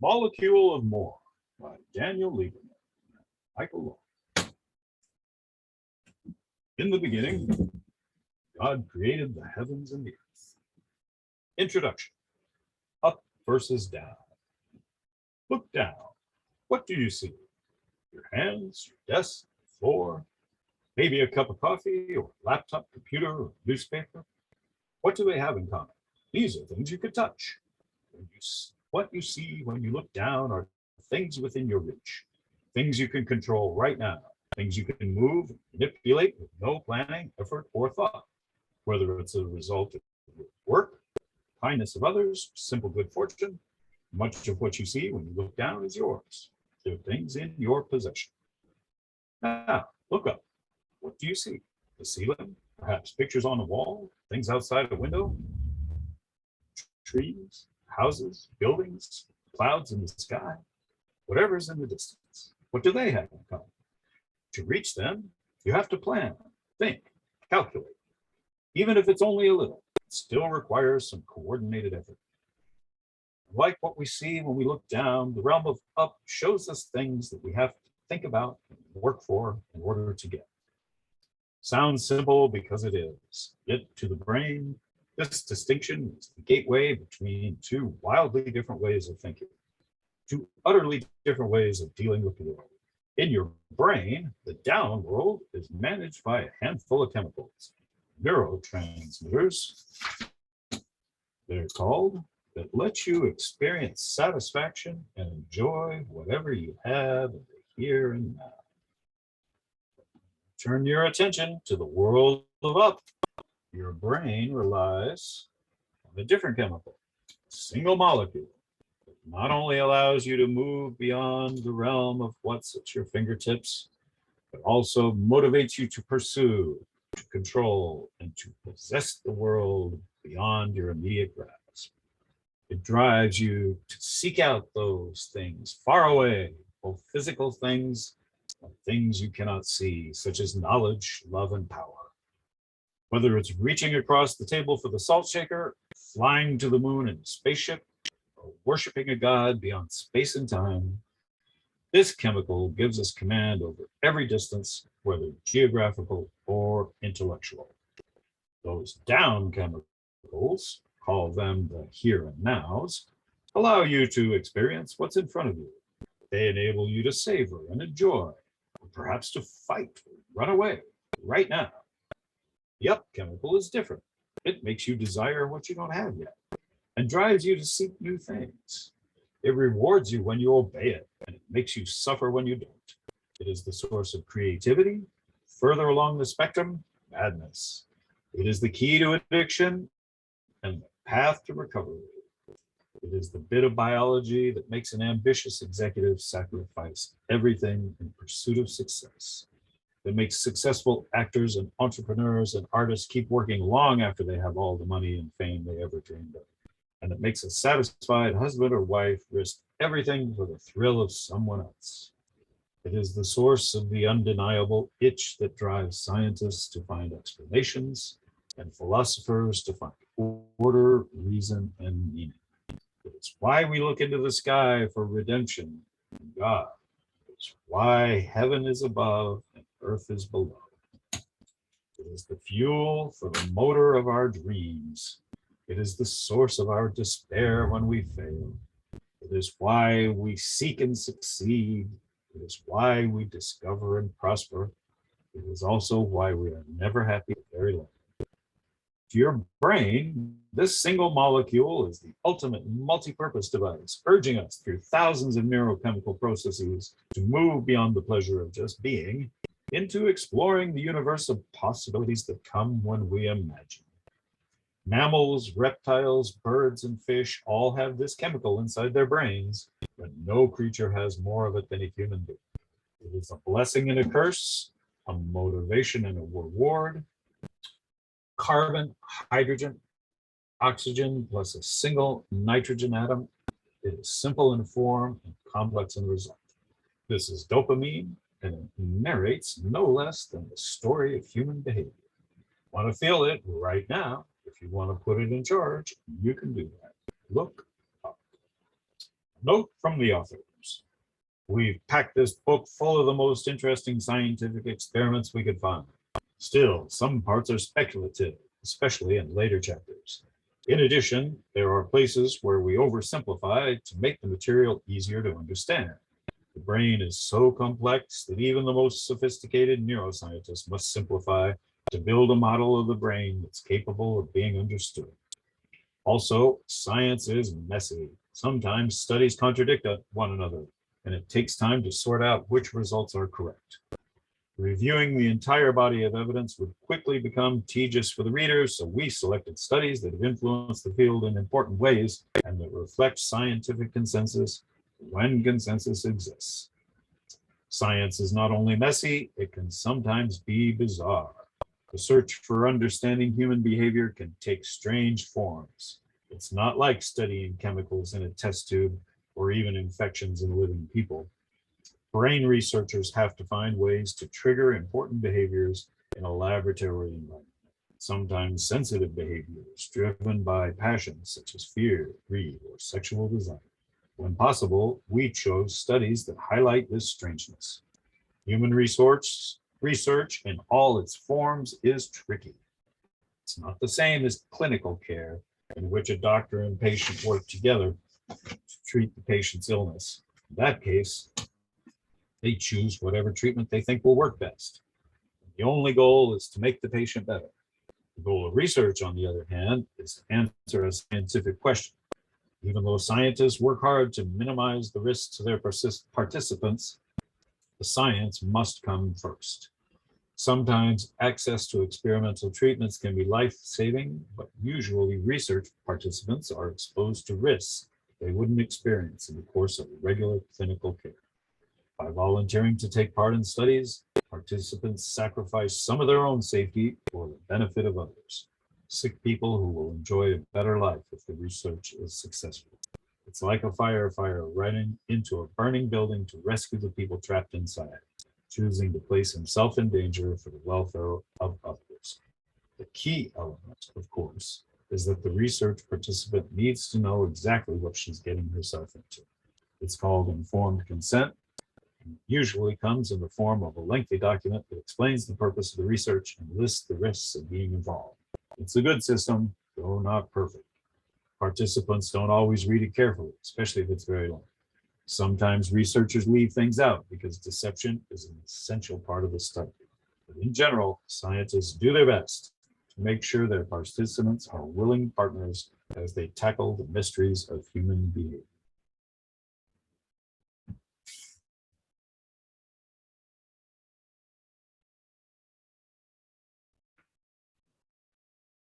Molecule of More by Daniel Lieberman, Michael Law. In the beginning, God created the heavens and the earth. Introduction. Up versus down. Look down. What do you see? Your hands, your desk, floor, maybe a cup of coffee or laptop, computer, or newspaper. What do they have in common? These are things you could touch. What you see when you look down are things within your reach, things you can control right now, things you can move, manipulate with no planning, effort, or thought, whether it's a result of your work, kindness of others, simple good fortune. Much of what you see when you look down is yours. They're things in your possession. Now, look up. What do you see? The ceiling? Perhaps pictures on the wall? Things outside a window? Trees? Houses? Buildings? Clouds in the sky? Whatever's in the distance. What do they have in common? To reach them, you have to plan, think, calculate. Even if it's only a little, it still requires some coordinated effort. Like what we see when we look down, the realm of up shows us things that we have to think about and work for in order to get. Sounds simple because it is, yet to the brain, this distinction is the gateway between two wildly different ways of thinking, two utterly different ways of dealing with the world. In your brain, the down world is managed by a handful of chemicals, neurotransmitters, they're called, that let you experience satisfaction and enjoy whatever you have in the here and now. Turn your attention to the world of up. Your brain relies on a different chemical, a single molecule, that not only allows you to move beyond the realm of what's at your fingertips, but also motivates you to pursue, to control, and to possess the world beyond your immediate grasp. It drives you to seek out those things far away, both physical things and things you cannot see, such as knowledge, love, and power. Whether it's reaching across the table for the salt shaker, flying to the moon in a spaceship, or worshiping a god beyond space and time, this chemical gives us command over every distance, whether geographical or intellectual. Those down chemicals, call them the here and nows, allow you to experience what's in front of you. They enable you to savor and enjoy, or perhaps to fight or run away right now. The up chemical is different. It makes you desire what you don't have yet and drives you to seek new things. It rewards you when you obey it, and it makes you suffer when you don't. It is the source of creativity. Further along the spectrum, madness. It is the key to addiction and the path to recovery. It is the bit of biology that makes an ambitious executive sacrifice everything in pursuit of success. That makes successful actors and entrepreneurs and artists keep working long after they have all the money and fame they ever dreamed of. And it makes a satisfied husband or wife risk everything for the thrill of someone else. It is the source of the undeniable itch that drives scientists to find explanations and philosophers to find order, reason, and meaning. It's why we look into the sky for redemption and God. It's why heaven is above and earth is below. It is the fuel for the motor of our dreams. It is the source of our despair when we fail. It is why we seek and succeed. It is why we discover and prosper. It is also why we are never happy very long. To your brain, this single molecule is the ultimate multi-purpose device, urging us through thousands of neurochemical processes to move beyond the pleasure of just being into exploring the universe of possibilities that come when we imagine. Mammals, reptiles, birds, and fish all have this chemical inside their brains, but no creature has more of it than a human being. It is a blessing and a curse, a motivation and a reward. Carbon, hydrogen, oxygen plus a single nitrogen atom. It is simple in form and complex in result. This is dopamine, and it narrates no less than the story of human behavior. Want to feel it right now? If you want to put it in charge, you can do that. Look up. Note from the authors. We've packed this book full of the most interesting scientific experiments we could find. Still, some parts are speculative, especially in later chapters. In addition, there are places where we oversimplify to make the material easier to understand. The brain is so complex that even the most sophisticated neuroscientists must simplify to build a model of the brain that's capable of being understood. Also, science is messy. Sometimes studies contradict one another, and it takes time to sort out which results are correct. Reviewing the entire body of evidence would quickly become tedious for the readers, so we selected studies that have influenced the field in important ways and that reflect scientific consensus when consensus exists. Science is not only messy, it can sometimes be bizarre. The search for understanding human behavior can take strange forms. It's not like studying chemicals in a test tube or even infections in living people. Brain researchers have to find ways to trigger important behaviors in a laboratory environment, sometimes sensitive behaviors driven by passions such as fear, greed, or sexual desire. When possible, we chose studies that highlight this strangeness. Human research in all its forms is tricky. It's not the same as clinical care, in which a doctor and patient work together to treat the patient's illness. In that case, they choose whatever treatment they think will work best. The only goal is to make the patient better. The goal of research, on the other hand, is to answer a scientific question. Even though scientists work hard to minimize the risks to their participants, the science must come first. Sometimes access to experimental treatments can be life-saving, but usually research participants are exposed to risks they wouldn't experience in the course of regular clinical care. By volunteering to take part in studies, participants sacrifice some of their own safety for the benefit of others. Sick people who will enjoy a better life if the research is successful. It's like a firefighter running into a burning building to rescue the people trapped inside, choosing to place himself in danger for the welfare of others. The key element, of course, is that the research participant needs to know exactly what she's getting herself into. It's called informed consent, and usually comes in the form of a lengthy document that explains the purpose of the research and lists the risks of being involved. It's a good system, though not perfect. Participants don't always read it carefully, especially if it's very long. Sometimes researchers leave things out because deception is an essential part of the study. But in general, scientists do their best to make sure their participants are willing partners as they tackle the mysteries of human behavior.